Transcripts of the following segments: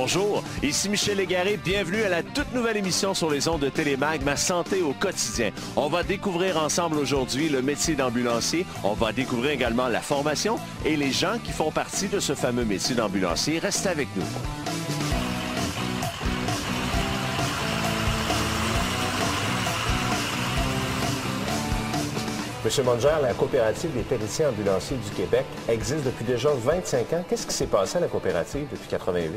Bonjour, ici Michel Légaré, bienvenue à la toute nouvelle émission sur les ondes de Télémag, Ma santé au quotidien. On va découvrir ensemble aujourd'hui le métier d'ambulancier, on va découvrir également la formation et les gens qui font partie de ce fameux métier d'ambulancier. Restez avec nous. Monsieur Monger, la coopérative des techniciens ambulanciers du Québec existe depuis déjà 25 ans. Qu'est-ce qui s'est passé à la coopérative depuis 88?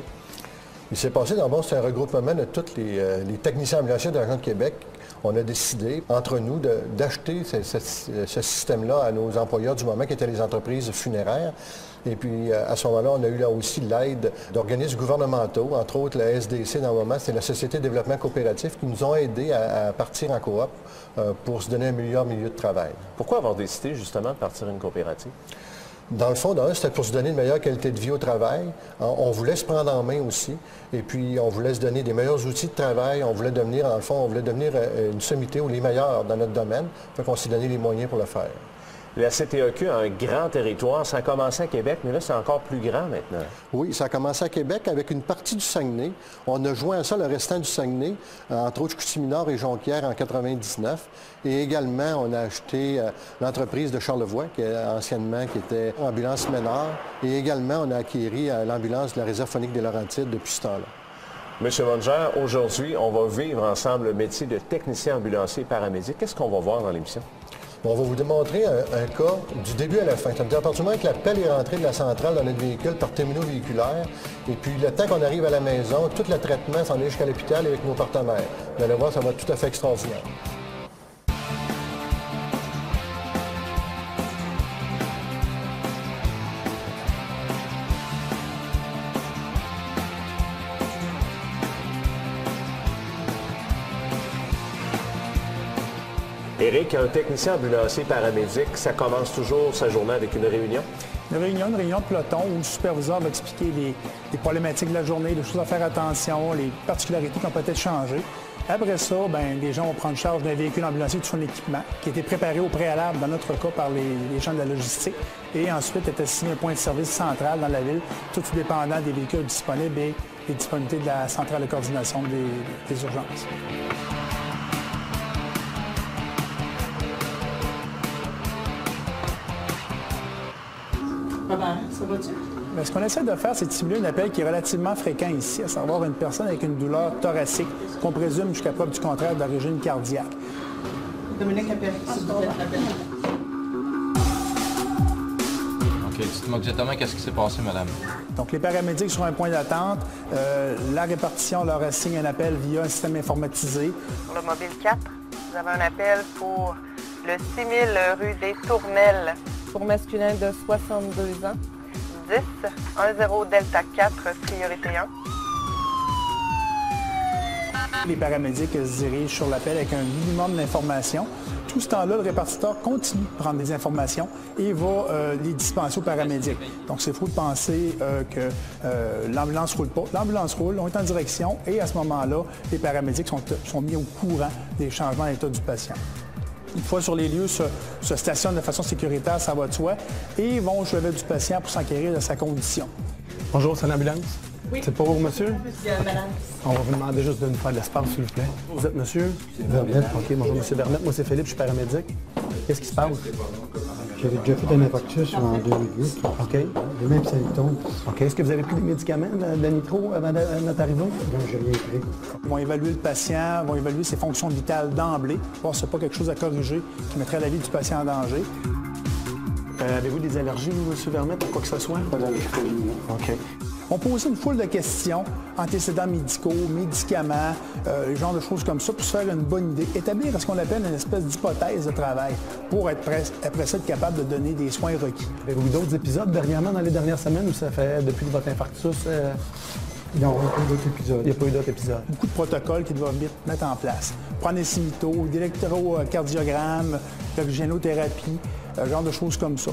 Il s'est passé, d'abord, c'est un regroupement de tous les techniciens ambulanciers de la région de Québec. On a décidé, entre nous, d'acheter ce système-là à nos employeurs du moment, qui étaient les entreprises funéraires. Et puis, à ce moment-là, on a eu là aussi l'aide d'organismes gouvernementaux, entre autres la SDC dans le moment, c'est la Société de développement coopératif, qui nous ont aidés à partir en coop pour se donner un meilleur milieu de travail. Pourquoi avoir décidé, justement, de partir une coopérative? Dans le fond, c'était pour se donner une meilleure qualité de vie au travail. On voulait se prendre en main aussi. Et puis, on voulait se donner des meilleurs outils de travail. On voulait devenir, dans le fond, une sommité ou les meilleurs dans notre domaine. Fait qu'on s'est donné les moyens pour le faire. La CTEQ a un grand territoire. Ça a commencé à Québec, mais là, c'est encore plus grand maintenant. Oui, ça a commencé à Québec avec une partie du Saguenay. On a joint à ça le restant du Saguenay, entre autres Chicoutimi-Nord et Jonquière en 99. Et également, on a acheté l'entreprise de Charlevoix, qui était Ambulance Ménard. Et également, on a acquis l'ambulance de la Réserve phonique des Laurentides depuis ce temps-là. Monsieur Monger, aujourd'hui, on va vivre ensemble le métier de technicien ambulancier paramédic. Qu'est-ce qu'on va voir dans l'émission? On va vous démontrer un cas du début à la fin. C'est-à-dire, à partir du moment que l'appel est rentré de la centrale dans notre véhicule par terminaux véhiculaires, et puis le temps qu'on arrive à la maison, tout le traitement s'en est jusqu'à l'hôpital avec nos partenaires. Vous allez voir, ça va être tout à fait extraordinaire. Éric, un technicien ambulancier paramédic, ça commence toujours sa journée avec une réunion? Une réunion de peloton où le superviseur va expliquer les problématiques de la journée, les choses à faire attention, les particularités qui ont peut-être changé. Après ça, les gens vont prendre charge d'un véhicule ambulancier, tout son équipement, qui a été préparé au préalable, dans notre cas, par les gens de la logistique. Et ensuite, est assigné un point de service central dans la ville, tout dépendant des véhicules disponibles et des disponibilités de la centrale de coordination des urgences. Ça va-tu? Ce qu'on essaie de faire, c'est de simuler un appel qui est relativement fréquent ici, à savoir une personne avec une douleur thoracique, qu'on présume jusqu'à preuve du contraire d'origine cardiaque. Dominique appelle, s'il vous plaît, l'appel. OK, dites-moi exactement qu'est-ce qui s'est passé, madame. Donc, les paramédics sur un point d'attente, la répartition leur assigne un appel via un système informatisé. Pour le mobile 4, vous avez un appel pour le 6000 rue des Tournelles. Pour masculin de 62 ans, 10 10 Delta 4, priorité 1. Les paramédics se dirigent sur l'appel avec un minimum d'informations. Tout ce temps-là, le répartiteur continue de prendre des informations et va les dispenser aux paramédics. Donc, c'est faux de penser que l'ambulance ne roule pas. L'ambulance roule, on est en direction et à ce moment-là, les paramédics sont mis au courant des changements d'état du patient. Une fois sur les lieux, se stationnent de façon sécuritaire, ça va de soi, et vont au chevet du patient pour s'enquérir de sa condition. Bonjour, c'est l'ambulance? Oui. C'est pour vous, monsieur? Madame. On va vous demander juste de nous faire de l'espace, s'il vous plaît. Vous êtes monsieur? Vermette. OK, bonjour, monsieur Vermette. Moi, c'est Philippe, je suis paramédic. Qu'est-ce qui se passe? J'avais déjà fait un infarctus en 2008. OK. Les mêmes symptômes. OK. Est-ce que vous avez pris des médicaments de nitro avant notre arrivée? Non, je n'ai rien pris. Ils vont évaluer le patient, vont évaluer ses fonctions vitales d'emblée, voir si ce n'est pas quelque chose à corriger qui mettrait la vie du patient en danger. Avez-vous des allergies, vous, monsieur Vermette, ou quoi que ce soit? Pas d'allergie. OK. On pose une foule de questions, antécédents médicaux, médicaments, le genre de choses comme ça, pour se faire une bonne idée. Établir ce qu'on appelle une espèce d'hypothèse de travail pour être après ça être capable de donner des soins requis. Avez-vous eu d'autres épisodes dernièrement, dans les dernières semaines, ou ça fait depuis votre infarctus? Non, il n'y a pas eu d'autres épisodes. Il n'y a pas eu d'autres épisodes. Beaucoup de protocoles qu'ils doivent mettre en place. Prendre des simitos, des électrocardiogrammes, l'oxygénothérapie, genre de choses comme ça.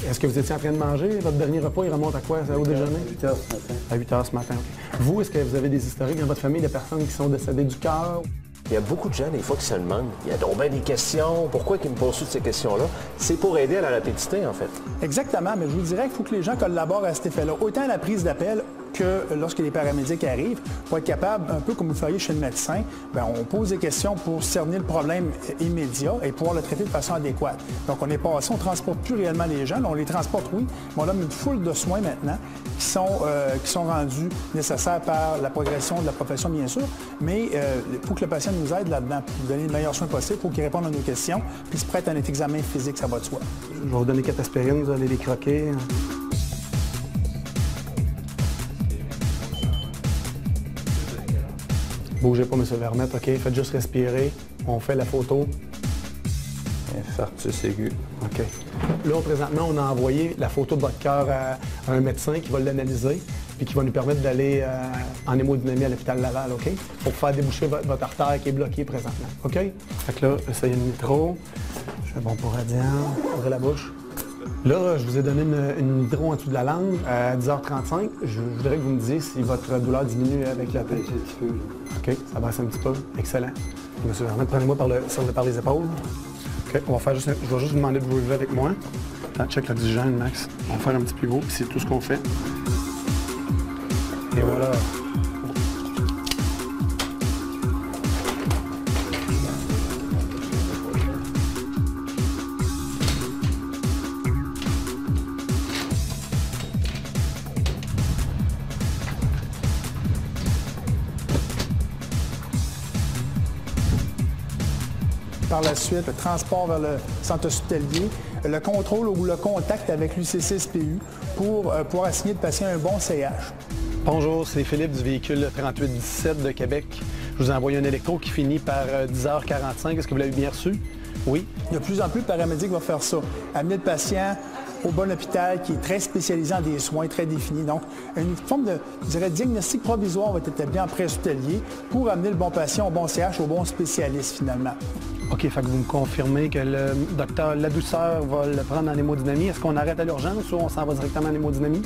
Est-ce que vous étiez en train de manger? Votre dernier repas, il remonte à quoi? Au déjeuner? 8 heures ce matin. À 8 heures ce matin, OK. Vous, est-ce que vous avez des historiques dans votre famille de personnes qui sont décédées du cœur? Il y a beaucoup de gens, des fois, qui se demandent, il y a donc bien des questions, pourquoi ils me posent toutes ces questions-là? C'est pour aider à la rapidité, en fait. Exactement, mais je vous dirais qu'il faut que les gens collaborent à cet effet-là. Autant à la prise d'appel que lorsque les paramédics arrivent, pour être capable, un peu comme vous feriez chez le médecin, bien, on pose des questions pour cerner le problème immédiat et pouvoir le traiter de façon adéquate. Donc, on est passé, on ne transporte plus réellement les gens. Là, on les transporte, oui, mais on a une foule de soins maintenant qui sont rendus nécessaires par la progression de la profession, bien sûr, mais il faut que le patient nous aide là-dedans pour lui donner le meilleur soin possible, pour qu'il réponde à nos questions, puis se prête à un examen physique, ça va de soi. Je vais vous donner 4 aspirines, vous allez les croquer. Bougez pas, M. Vermette, OK? Faites juste respirer. On fait la photo. Infarctus aigu. OK. Là, présentement, on a envoyé la photo de votre cœur à un médecin qui va l'analyser puis qui va nous permettre d'aller en hémodynamie à l'hôpital Laval, OK? Pour faire déboucher votre artère qui est bloquée présentement, OK? Fait que là, essayez le nitro. Je fais bon pour radiant. Ouvrez la bouche. Là, je vous ai donné une nitro en dessous de la langue à 10h35. Je voudrais que vous me disiez si votre douleur diminue avec la paix. OK, ça baisse un petit peu. Excellent. Monsieur Vermette, prenez-moi par les épaules. OK, on va faire juste, je vais juste vous demander de vous lever avec moi. Attends, check l'oxygène, Max. On va faire un petit pivot, puis c'est tout ce qu'on fait. Et voilà. Par la suite, le transport vers le centre hospitalier, le contrôle ou le contact avec l'UCC-SPU pour pouvoir assigner le patient un bon CH. Bonjour, c'est Philippe du véhicule 3817 de Québec. Je vous ai envoyé un électro qui finit par 10h45. Est-ce que vous l'avez bien reçu? Oui. De plus en plus, le paramédic va faire ça. Amener le patient au bon hôpital qui est très spécialisé en des soins très définis. Donc, une forme de, je dirais, diagnostic provisoire va être établi en pré-hospitalier pour amener le bon patient au bon CH, au bon spécialiste, finalement. OK, fait que vous me confirmez que le docteur Ladouceur va le prendre en hémodynamie. Est-ce qu'on arrête à l'urgence ou on s'en va directement en hémodynamie?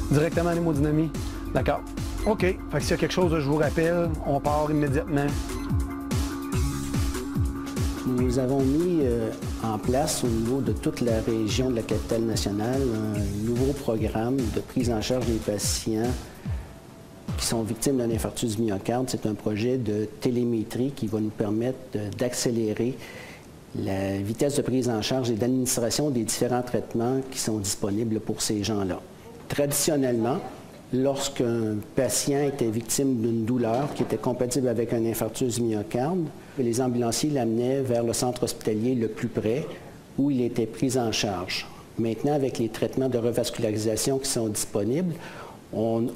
Directement en hémodynamie. D'accord. OK. Fait que s'il y a quelque chose, je vous rappelle, on part immédiatement. Nous avons mis en place au niveau de toute la région de la capitale nationale un nouveau programme de prise en charge des patients qui sont victimes d'un infarctus du myocarde. C'est un projet de télémétrie qui va nous permettre d'accélérer la vitesse de prise en charge et d'administration des différents traitements qui sont disponibles pour ces gens-là. Traditionnellement, lorsqu'un patient était victime d'une douleur qui était compatible avec un infarctus du myocarde, les ambulanciers l'amenaient vers le centre hospitalier le plus près où il était pris en charge. Maintenant, avec les traitements de revascularisation qui sont disponibles, on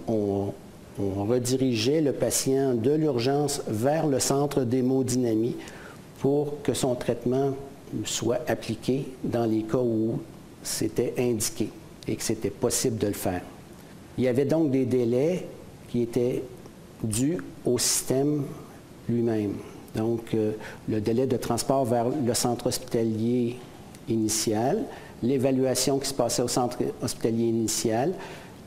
redirigeait le patient de l'urgence vers le centre d'hémodynamie pour que son traitement soit appliqué dans les cas où c'était indiqué et que c'était possible de le faire. Il y avait donc des délais qui étaient dus au système lui-même. Donc, le délai de transport vers le centre hospitalier initial, l'évaluation qui se passait au centre hospitalier initial,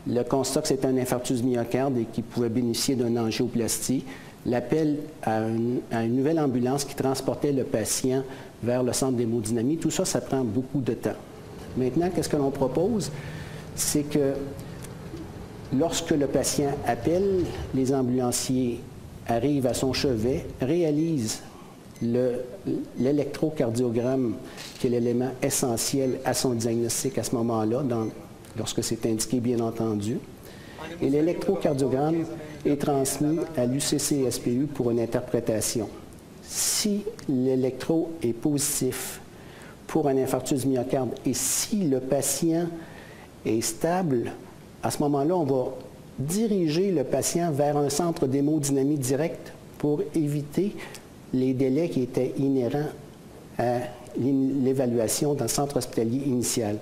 le constat que c'était un infarctus du myocarde et qu'il pouvait bénéficier d'une angioplastie, l'appel à une nouvelle ambulance qui transportait le patient vers le centre d'hémodynamie, tout ça, ça prend beaucoup de temps. Maintenant, qu'est-ce que l'on propose? C'est que lorsque le patient appelle, les ambulanciers arrivent à son chevet, réalisent l'électrocardiogramme, qui est l'élément essentiel à son diagnostic à ce moment-là, lorsque c'est indiqué, bien entendu. Et l'électrocardiogramme est transmis à l'UCC-SPU pour une interprétation. Si l'électro est positif pour un infarctus du myocarde et si le patient est stable, à ce moment-là, on va diriger le patient vers un centre d'hémodynamie directe pour éviter les délais qui étaient inhérents à l'évaluation dans le centre hospitalier initial.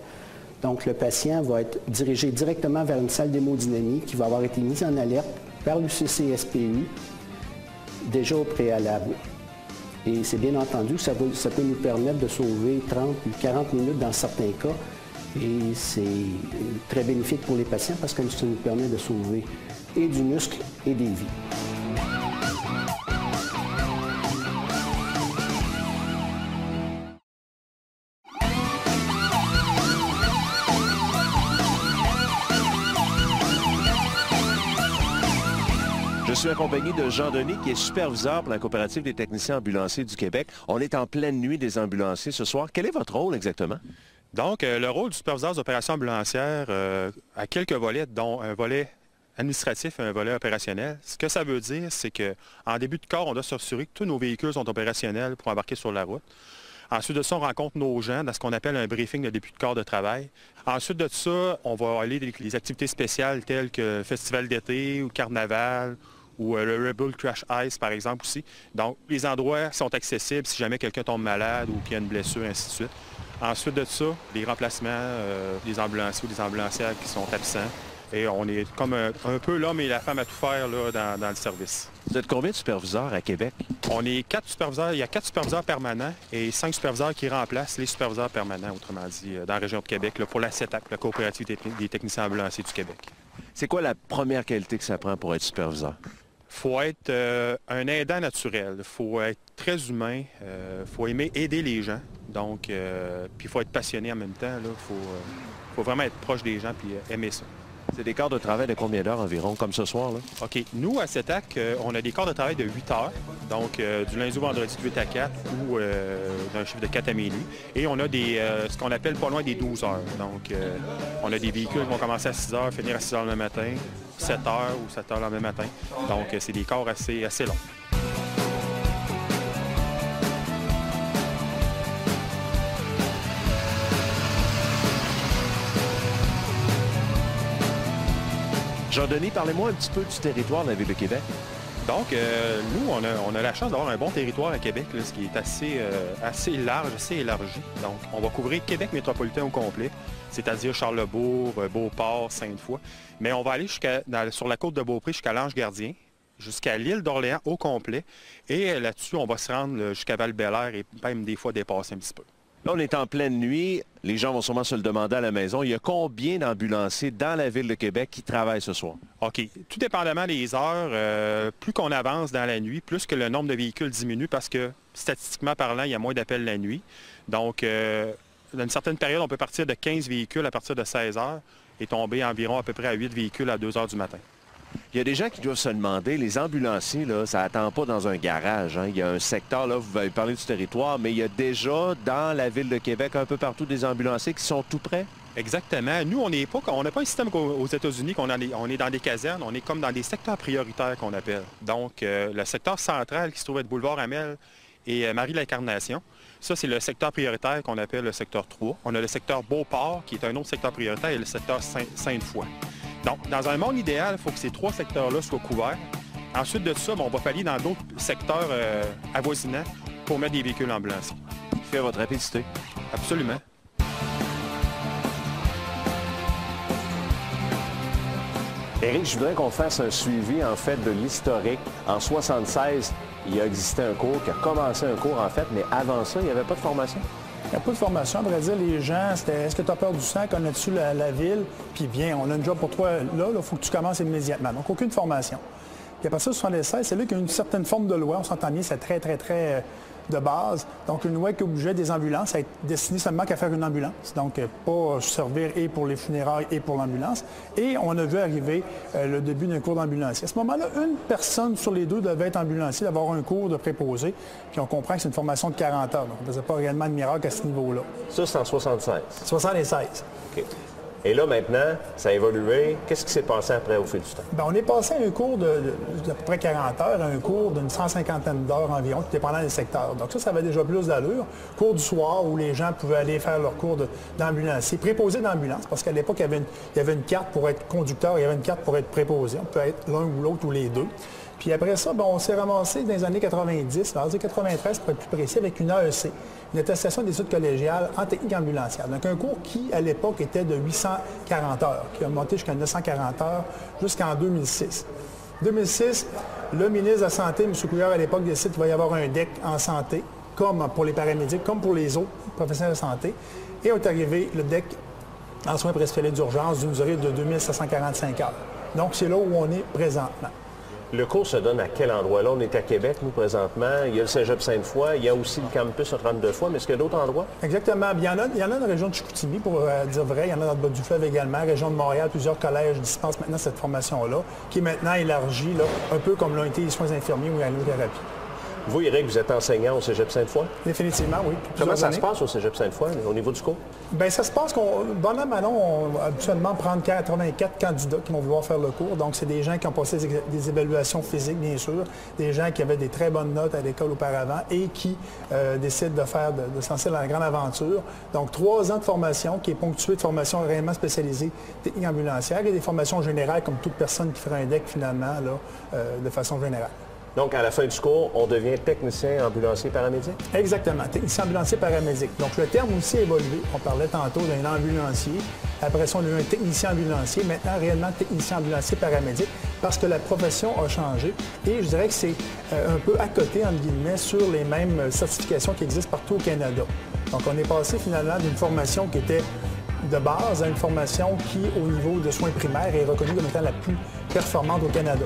Donc, le patient va être dirigé directement vers une salle d'hémodynamie qui va avoir été mise en alerte par l'UCC-SPU déjà au préalable. Et c'est bien entendu que ça peut nous permettre de sauver 30 ou 40 minutes dans certains cas. Et c'est très bénéfique pour les patients parce que ça nous permet de sauver et du muscle et des vies. Je suis accompagné de Jean Denis, qui est superviseur pour la Coopérative des techniciens ambulanciers du Québec. On est en pleine nuit des ambulanciers ce soir. Quel est votre rôle exactement? Donc, le rôle du superviseur d'opérations ambulancières a quelques volets, dont un volet administratif et un volet opérationnel. Ce que ça veut dire, c'est qu'en début de corps, on doit s'assurer que tous nos véhicules sont opérationnels pour embarquer sur la route. Ensuite de ça, on rencontre nos gens dans ce qu'on appelle un briefing de début de corps de travail. Ensuite de ça, on va aller des activités spéciales telles que le festival d'été ou carnaval ou le Red Bull Crash Ice, par exemple, aussi. Donc, les endroits sont accessibles si jamais quelqu'un tombe malade ou qu'il y a une blessure, ainsi de suite. Ensuite de ça, les remplacements des ambulanciers ou des ambulancières qui sont absents. Et on est comme un peu l'homme et la femme à tout faire là, dans le service. Vous êtes combien de superviseurs à Québec? On est 4 superviseurs. Il y a 4 superviseurs permanents et 5 superviseurs qui remplacent les superviseurs permanents, autrement dit, dans la région de Québec, là, pour la CETAC, la Coopérative des techniciens ambulanciers du Québec. C'est quoi la première qualité que ça prend pour être superviseur? Il faut être un aidant naturel. Il faut être très humain. Il faut aimer aider les gens. Donc, puis il faut être passionné en même temps. Il faut vraiment être proche des gens et aimer ça. C'est des quarts de travail de combien d'heures environ, comme ce soir, là? OK. Nous, à CETAC, on a des quarts de travail de 8 heures, donc du lundi au vendredi de 8 à 4 ou d'un chiffre de 4 à minuit. Et on a ce qu'on appelle pas loin des 12 heures. Donc, on a des véhicules qui vont commencer à 6 heures, finir à 6 heures le matin, 7 heures ou 7 heures le même matin. Donc, c'est des quarts assez longs. Jean-Denis, parlez-moi un petit peu du territoire de la Ville de Québec. Donc, nous, on a la chance d'avoir un bon territoire à Québec, là, ce qui est assez large, assez élargi. Donc, on va couvrir Québec métropolitain au complet, c'est-à-dire Charlesbourg, Beauport, Sainte-Foy. Mais on va aller sur la côte de Beaupré jusqu'à l'Ange-Gardien, jusqu'à l'île d'Orléans au complet. Et là-dessus, on va se rendre jusqu'à Val-Bélair et même des fois dépasser un petit peu. Là, on est en pleine nuit. Les gens vont sûrement se le demander à la maison. Il y a combien d'ambulanciers dans la Ville de Québec qui travaillent ce soir? OK. Tout dépendamment des heures, plus qu'on avance dans la nuit, plus que le nombre de véhicules diminue parce que, statistiquement parlant, il y a moins d'appels la nuit. Donc, dans une certaine période, on peut partir de 15 véhicules à partir de 16 heures et tomber environ à peu près à 8 véhicules à 2 heures du matin. Il y a des gens qui doivent se demander, les ambulanciers, là, ça n'attend pas dans un garage. Hein. Il y a un secteur, là, vous avez parlé du territoire, mais il y a déjà dans la Ville de Québec, un peu partout, des ambulanciers qui sont tout près? Exactement. Nous, on n'a pas un système aux États-Unis, on est dans des casernes, on est comme dans des secteurs prioritaires qu'on appelle. Donc, le secteur central qui se trouve être Boulevard Amel et Marie-l'Incarnation, ça, c'est le secteur prioritaire qu'on appelle le secteur 3. On a le secteur Beauport, qui est un autre secteur prioritaire, et le secteur Sainte-Foy. Donc, dans un monde idéal, il faut que ces 3 secteurs-là soient couverts. Ensuite de ça, on va pallier dans d'autres secteurs avoisinants pour mettre des véhicules ambulanciers. Qui fait votre rapidité? Absolument. Éric, je voudrais qu'on fasse un suivi, en fait, de l'historique. En 1976, il a existé un cours, qui a commencé un cours, en fait, mais avant ça, il n'y avait pas de formation? Il n'y a pas de formation. À vrai dire, les gens, c'était est-ce que tu as peur du sang, connais-tu la ville? Puis bien, on a une job pour toi là, il faut que tu commences immédiatement. Donc, aucune formation. Puis après ça, 1976, c'est là qu'il y a une certaine forme de loi. On s'entend bien, c'est très de base. Donc, une loi qui obligeait des ambulances à être destinées seulement qu'à faire une ambulance. Donc, pas servir et pour les funérailles et pour l'ambulance. Et on a vu arriver le début d'un cours d'ambulancier. À ce moment-là, une personne sur les 2 devait être ambulancier, d'avoir un cours de préposé. Puis on comprend que c'est une formation de 40 heures. Donc, on ne faisait pas réellement de miracle à ce niveau-là. Ça, c'est en 76? 76. OK. Et là, maintenant, ça a évolué. Qu'est-ce qui s'est passé après au fil du temps? Bien, on est passé à un cours d'à peu près 40 heures, à un cours d'une 150aine d'heures environ, tout dépendant des secteurs. Donc ça avait déjà plus d'allure. Cours du soir où les gens pouvaient aller faire leur cours d'ambulancier, préposé d'ambulance, parce qu'à l'époque, il y avait une carte pour être conducteur, il y avait une carte pour être préposé. On peut être l'un ou l'autre ou les deux. Puis après ça, bien, on s'est ramassé dans les années 90, on va dire 93 pour être plus précis, avec une AEC, une attestation d'études collégiales en technique ambulancière. Donc un cours qui, à l'époque, était de 840 heures, qui a monté jusqu'à 940 heures jusqu'en 2006. 2006, le ministre de la Santé, M. Couillard, à l'époque, décide qu'il va y avoir un DEC en santé, comme pour les paramédics, comme pour les autres professionnels de santé. Et est arrivé le DEC en soins prescrits d'urgence d'une durée de 2745 heures. Donc c'est là où on est présentement. Le cours se donne à quel endroit? Là, on est à Québec, nous, présentement. Il y a le Cégep Sainte-Foy, il y a aussi le campus à 32 fois, mais est-ce qu'il y a d'autres endroits? Exactement. Il y en a dans la région de Chicoutimi, pour dire vrai. Il y en a dans le bas du fleuve également. Région de Montréal, plusieurs collèges dispensent maintenant cette formation-là, qui est maintenant élargie, là, un peu comme l'ont été les soins infirmiers ou l'allothérapie. Vous, Éric, vous êtes enseignant au Cégep Sainte-Foy? Définitivement, oui. Comment ça se passe au Cégep Sainte-Foy, au niveau du cours? Bien, ça se passe bon an, mal an, on va habituellement prendre 84 candidats qui vont vouloir faire le cours. Donc, c'est des gens qui ont passé des évaluations physiques, bien sûr, des gens qui avaient des très bonnes notes à l'école auparavant et qui décident de se lancer dans la grande aventure. Donc, 3 ans de formation qui est ponctuée de formation réellement spécialisée technique ambulancière et des formations générales comme toute personne qui ferait un DEC, finalement, là, de façon générale. Donc, à la fin du cours, on devient technicien ambulancier paramédic? Exactement, technicien ambulancier paramédic. Donc, le terme aussi a évolué. On parlait tantôt d'un ambulancier. Après ça, on a eu un technicien ambulancier. Maintenant, réellement technicien ambulancier paramédic parce que la profession a changé. Et je dirais que c'est un peu à côté, entre guillemets, sur les mêmes certifications qui existent partout au Canada. Donc, on est passé finalement d'une formation qui était de base à une formation qui, au niveau de soins primaires, est reconnue comme étant la plus performante au Canada.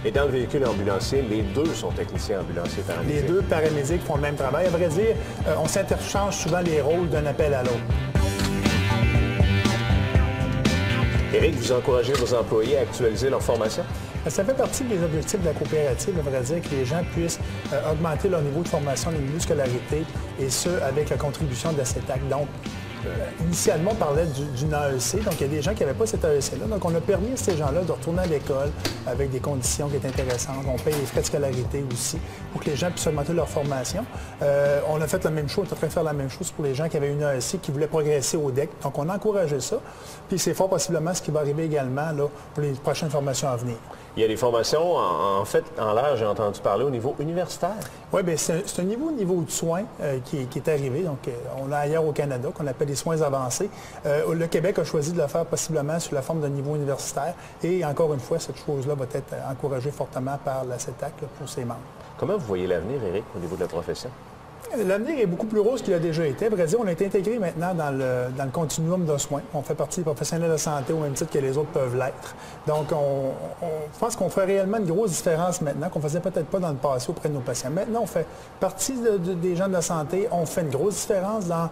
Et dans le véhicule ambulancier, les deux sont techniciens ambulanciers paramédics. Les deux paramédics font le même travail. À vrai dire, on s'interchange souvent les rôles d'un appel à l'autre. Éric, vous encouragez vos employés à actualiser leur formation? Ça fait partie des objectifs de la coopérative, à vrai dire, que les gens puissent augmenter leur niveau de formation, leur niveau de scolarité, et ce, avec la contribution de la CETAC. Donc, initialement, on parlait d'une AEC, donc il y a des gens qui n'avaient pas cette AEC-là. Donc, on a permis à ces gens-là de retourner à l'école avec des conditions qui étaient intéressantes. On paye les frais de scolarité aussi pour que les gens puissent augmenter leur formation. On a fait la même chose, on est en train de faire la même chose pour les gens qui avaient une AEC qui voulaient progresser au DEC. Donc, on a encouragé ça. Puis, c'est fort possiblement ce qui va arriver également là, pour les prochaines formations à venir. Il y a des formations, en fait, en l'air, j'ai entendu parler au niveau universitaire. Oui, bien, c'est un niveau de soins qui est arrivé. Donc, on a ailleurs au Canada, qu'on appelle les soins avancés. Le Québec a choisi de le faire possiblement sous la forme d'un niveau universitaire. Et encore une fois, cette chose-là va être encouragée fortement par la CETAC là, pour ses membres. Comment vous voyez l'avenir, Éric, au niveau de la profession? L'avenir est beaucoup plus rose qu'il a déjà été. À vrai dire, on a été intégré maintenant dans le continuum de soins. On fait partie des professionnels de santé au même titre que les autres peuvent l'être. Donc, je pense qu'on fait réellement une grosse différence maintenant qu'on ne faisait peut-être pas dans le passé auprès de nos patients. Maintenant, on fait partie des gens de la santé. On fait une grosse différence dans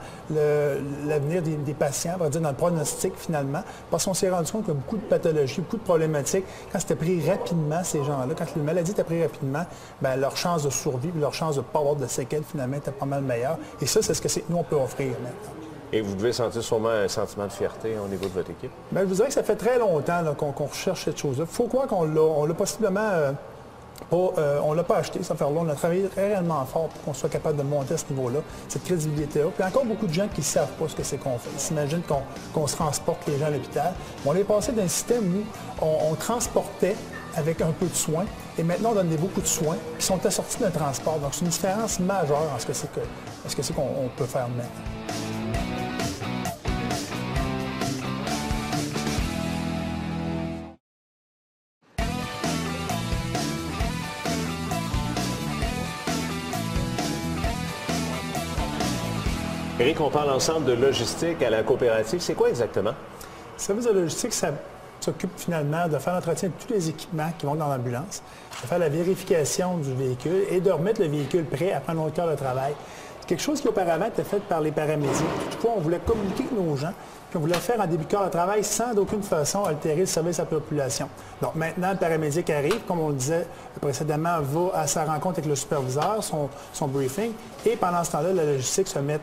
l'avenir des patients, on va dire dans le pronostic finalement, parce qu'on s'est rendu compte qu'il y a beaucoup de pathologies, beaucoup de problématiques. Quand c'était pris rapidement, ces gens-là, quand la maladie était prise rapidement, bien, leur chance de survie, leur chance de ne pas avoir de séquelles finalement était pas mal meilleure. Et ça, c'est ce que nous, on peut offrir maintenant. Et vous devez sentir sûrement un sentiment de fierté au niveau de votre équipe? Bien, je vous dirais que ça fait très longtemps qu'on recherche cette chose-là. Il faut croire qu'on l'a possiblement on ne l'a pas acheté, ça fait long. On a travaillé réellement fort pour qu'on soit capable de monter à ce niveau-là, cette crédibilité-là. Puis il y a encore beaucoup de gens qui ne savent pas ce que c'est qu'on fait. Ils s'imaginent qu'on se transporte les gens à l'hôpital. On est passé d'un système où on transportait avec un peu de soins, et maintenant on donne beaucoup de soins qui sont assortis d'un transport. Donc c'est une différence majeure en ce que c'est qu'on peut faire maintenant. Éric, on parle ensemble de logistique à la coopérative. C'est quoi exactement? Le service de logistique, ça s'occupe finalement de faire l'entretien de tous les équipements qui vont dans l'ambulance, de faire la vérification du véhicule et de remettre le véhicule prêt après un autre heure de travail. C'est quelque chose qui auparavant était fait par les paramédics. Toutefois, on voulait communiquer avec nos gens, puis on voulait le faire en début de corps de travail sans d'aucune façon altérer le service à la population. Donc maintenant, le paramédic arrive, comme on le disait précédemment, va à sa rencontre avec le superviseur, son briefing, et pendant ce temps-là, la logistique se met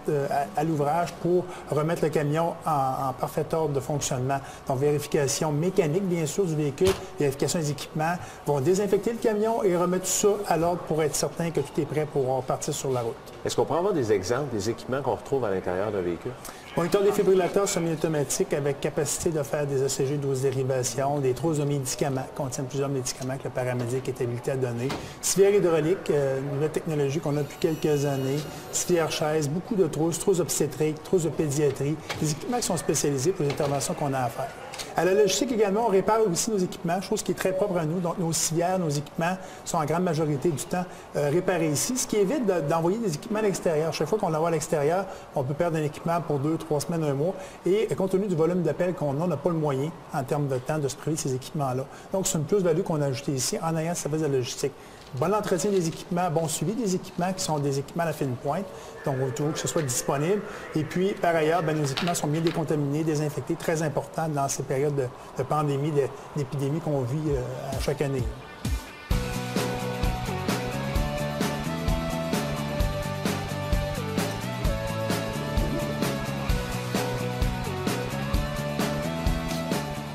à l'ouvrage pour remettre le camion en parfait ordre de fonctionnement. Donc vérification mécanique, bien sûr, du véhicule, vérification des équipements, vont désinfecter le camion et remettre tout ça à l'ordre pour être certain que tout est prêt pour partir sur la route. Est-ce qu'on peut avoir des exemples des équipements qu'on retrouve à l'intérieur d'un véhicule? Moniteur défibrillateur semi-automatique avec capacité de faire des ECG dose dérivation, des trousses de médicaments, contiennent plusieurs médicaments que le paramédic est habilité à donner. Civière hydraulique, une nouvelle technologie qu'on a depuis quelques années. Civière chaise, beaucoup de trousses obstétriques, trousses de pédiatrie, des équipements qui sont spécialisés pour les interventions qu'on a à faire. À la logistique également, on répare aussi nos équipements, chose qui est très propre à nous. Donc, nos civières, nos équipements sont en grande majorité du temps réparés ici, ce qui évite d'envoyer des équipements à l'extérieur. Chaque fois qu'on l'envoie à l'extérieur, on peut perdre un équipement pour 2, 3 semaines, 1 mois. Et compte tenu du volume d'appels qu'on a, on n'a pas le moyen, en termes de temps, de se priver de ces équipements-là. Donc, c'est une plus-value qu'on a ajoutée ici en ayant ce service de logistique. Bon entretien des équipements, bon suivi des équipements qui sont des équipements à la fine pointe, donc on veut que ce soit disponible. Et puis, par ailleurs, nos équipements sont bien décontaminés, désinfectés, très importants dans ces périodes de pandémie, d'épidémie qu'on vit à chaque année.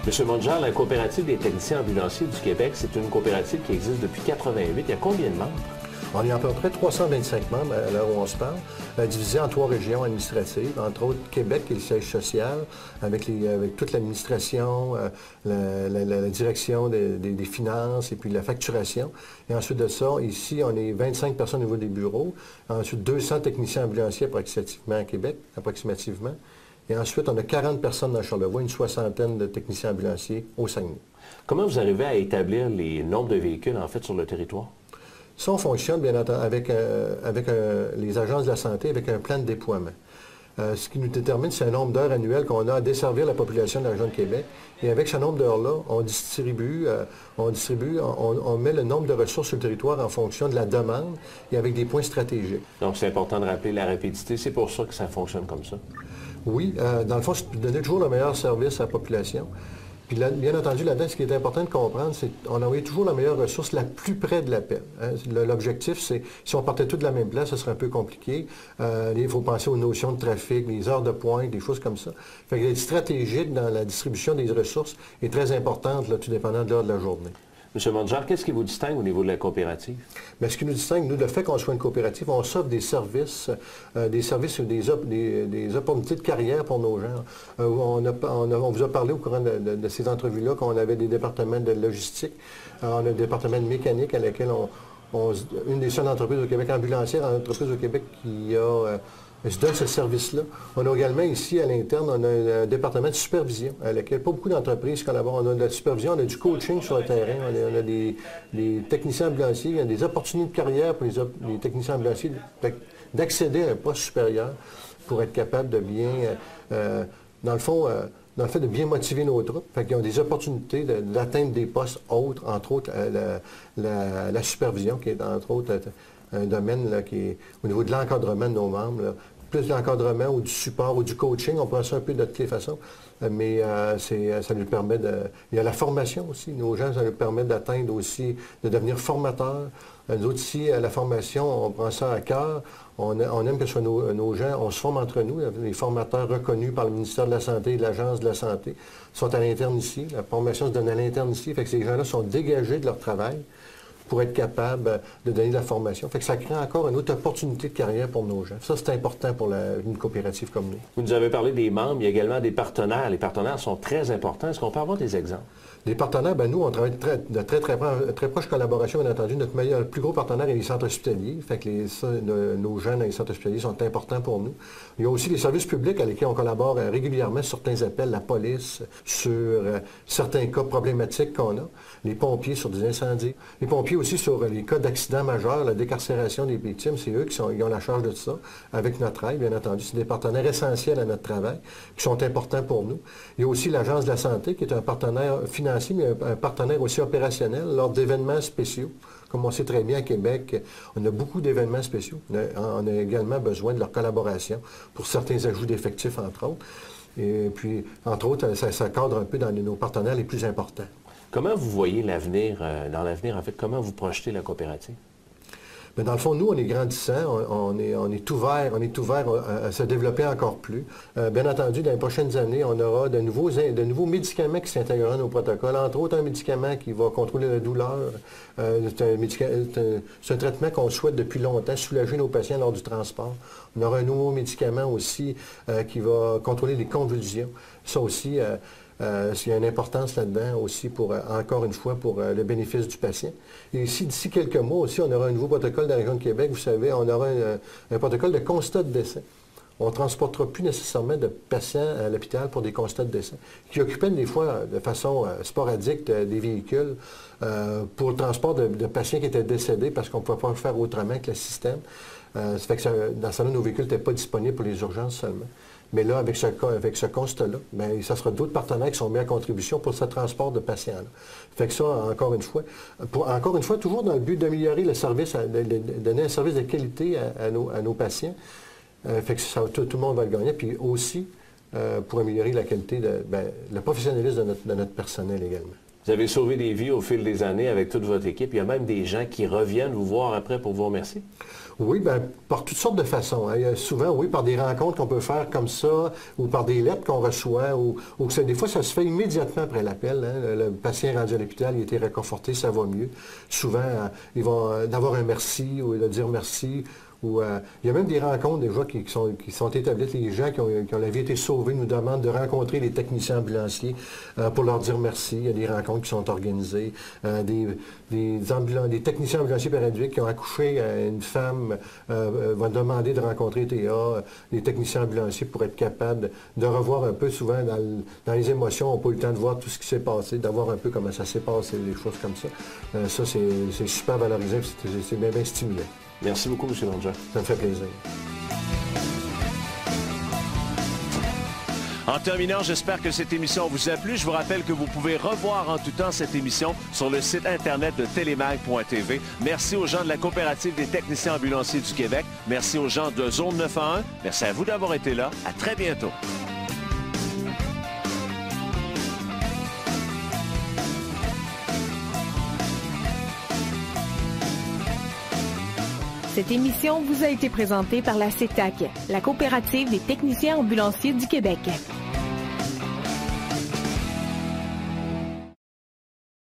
M. Mongeard, la coopérative des techniciens ambulanciers du Québec, c'est une coopérative qui existe depuis 1988. Il y a combien de membres? On est à peu près 325 membres à l'heure où on se parle, divisés en 3 régions administratives, entre autres Québec, qui est le siège social, avec toute l'administration, la direction des finances et puis la facturation. Et ensuite de ça, ici, on est 25 personnes au niveau des bureaux, ensuite 200 techniciens ambulanciers approximativement à Québec, approximativement. Et ensuite, on a 40 personnes dans Charlevoix, une soixantaine de techniciens ambulanciers au Saguenay. Comment vous arrivez à établir les nombres de véhicules, en fait, sur le territoire? Ça, on fonctionne, bien entendu, avec les agences de la santé, avec un plan de déploiement. Ce qui nous détermine, c'est un nombre d'heures annuelles qu'on a à desservir la population de la région de Québec. Et avec ce nombre d'heures-là, on met le nombre de ressources sur le territoire en fonction de la demande et avec des points stratégiques. Donc, c'est important de rappeler la rapidité. C'est pour ça que ça fonctionne comme ça? Oui. Dans le fond, c'est de donner toujours le meilleur service à la population. Puis là, bien entendu, là-dedans, ce qui est important de comprendre, c'est qu'on envoie toujours la meilleure ressource la plus près de l'appel. Hein. L'objectif, c'est, si on partait tous de la même place, ce serait un peu compliqué. Il faut penser aux notions de trafic, les heures de pointe, des choses comme ça. Fait que d'être stratégique dans la distribution des ressources est très importante, là, tout dépendant de l'heure de la journée. M. Mongeard, qu'est-ce qui vous distingue au niveau de la coopérative? Bien, ce qui nous distingue, nous, le fait qu'on soit une coopérative, on s'offre des services ou des opportunités de carrière pour nos gens. On vous a parlé au courant de ces entrevues-là qu'on avait des départements de logistique, on a des départements de mécanique à laquelle une des seules entreprises au Québec, ambulancière, entreprise au Québec qui se donne ce service-là. On a également ici, à l'interne, on a un département de supervision, à laquelle pas beaucoup d'entreprises collaborent. On a de la supervision, on a du coaching sur le terrain, on a des techniciens ambulanciers, il y a des opportunités de carrière pour les techniciens ambulanciers d'accéder à un poste supérieur pour être capable de bien, dans le fait de bien motiver nos troupes. Fait qu'ils ont des opportunités d'atteindre des postes autres, entre autres la supervision, qui est entre autres un domaine là, qui est au niveau de l'encadrement de nos membres. Là. Plus de l'encadrement ou du support ou du coaching, on prend ça un peu de toutes les façons, mais ça nous permet de... Il y a la formation aussi. Nos gens, ça nous permet d'atteindre aussi, de devenir formateurs. Nous autres ici, la formation, on prend ça à cœur. On aime que ce soit nos gens, on se forme entre nous. Les formateurs reconnus par le ministère de la Santé et l'Agence de la Santé sont à l'interne ici. La formation se donne à l'interne ici. Fait que ces gens-là sont dégagés de leur travail pour être capables de donner de la formation. Fait que ça crée encore une autre opportunité de carrière pour nos gens. Ça, c'est important pour une coopérative comme nous. Vous nous avez parlé des membres, il y a également des partenaires. Les partenaires sont très importants. Est-ce qu'on peut avoir des exemples? Les partenaires, bien, nous, on travaille de très proche collaboration, bien entendu. Notre le plus gros partenaire est les centres hospitaliers. Fait que nos jeunes dans les centres hospitaliers sont importants pour nous. Il y a aussi les services publics avec lesquels on collabore régulièrement sur certains appels, la police, sur certains cas problématiques qu'on a, les pompiers sur des incendies, les pompiers aussi sur les cas d'accidents majeurs, la décarcération des victimes, c'est eux qui ont la charge de tout ça, avec notre aide, bien entendu. C'est des partenaires essentiels à notre travail, qui sont importants pour nous. Il y a aussi l'Agence de la santé, qui est un partenaire financier, mais un partenaire aussi opérationnel lors d'événements spéciaux. Comme on sait très bien à Québec, on a beaucoup d'événements spéciaux. On a également besoin de leur collaboration pour certains ajouts d'effectifs, entre autres. Et puis, entre autres, ça cadre un peu dans nos partenaires les plus importants. Comment vous voyez l'avenir, dans l'avenir, en fait, comment vous projetez la coopérative? Mais dans le fond, nous, on est grandissants, on est ouvert à se développer encore plus. Bien entendu, dans les prochaines années, on aura de nouveaux médicaments qui s'intégreront à nos protocoles, entre autres un médicament qui va contrôler la douleur. C'est un traitement qu'on souhaite depuis longtemps, soulager nos patients lors du transport. On aura un nouveau médicament aussi qui va contrôler les convulsions. Ça aussi, il y a une importance là-dedans aussi, encore une fois, pour le bénéfice du patient. Et ici, d'ici quelques mois aussi, on aura un nouveau protocole dans la région de Québec. Vous savez, on aura un protocole de constat de décès. on ne transportera plus nécessairement de patients à l'hôpital pour des constats de décès, qui occupaient des fois de façon sporadique des véhicules pour le transport de patients qui étaient décédés parce qu'on ne pouvait pas faire autrement que le système. Ça fait que dans ce cas-là, nos véhicules n'étaient pas disponibles pour les urgences seulement. Mais là, avec ce constat-là, bien, ça sera d'autres partenaires qui sont mis à contribution pour ce transport de patients-là. Fait que ça, encore une fois, toujours dans le but d'améliorer le service, de donner un service de qualité à nos patients. Fait que ça, tout le monde va le gagner. Puis aussi, pour améliorer la qualité, le professionnalisme de notre personnel également. Vous avez sauvé des vies au fil des années avec toute votre équipe. Il y a même des gens qui reviennent vous voir après pour vous remercier. Oui, bien, par toutes sortes de façons. Hein. Il y a souvent, oui, par des rencontres qu'on peut faire comme ça, ou par des lettres qu'on reçoit, ou des fois, ça se fait immédiatement après l'appel. Hein. Le patient rendu à l'hôpital, il a été réconforté, ça va mieux. Souvent, ils vont d'avoir un merci, ou de dire merci. Ou, il y a même des rencontres déjà qui sont établies. Les gens qui ont la vie été sauvés nous demandent de rencontrer les techniciens ambulanciers pour leur dire merci. Il y a des rencontres qui sont organisées. Des techniciens ambulanciers paramédics qui ont accouché une femme vont demander de rencontrer TA, les techniciens ambulanciers pour être capables de revoir un peu souvent dans les émotions. On n'a pas eu le temps de voir tout ce qui s'est passé, d'avoir un peu comment ça s'est passé, des choses comme ça. Ça, c'est super valorisant, c'est bien stimulant. Merci beaucoup, M. Langevin. Ça me fait plaisir. En terminant, j'espère que cette émission vous a plu. Je vous rappelle que vous pouvez revoir en tout temps cette émission sur le site Internet de télémag.tv. Merci aux gens de la Coopérative des techniciens ambulanciers du Québec. Merci aux gens de Zone 911. Merci à vous d'avoir été là. À très bientôt. Cette émission vous a été présentée par la CETAC, la Coopérative des techniciens ambulanciers du Québec.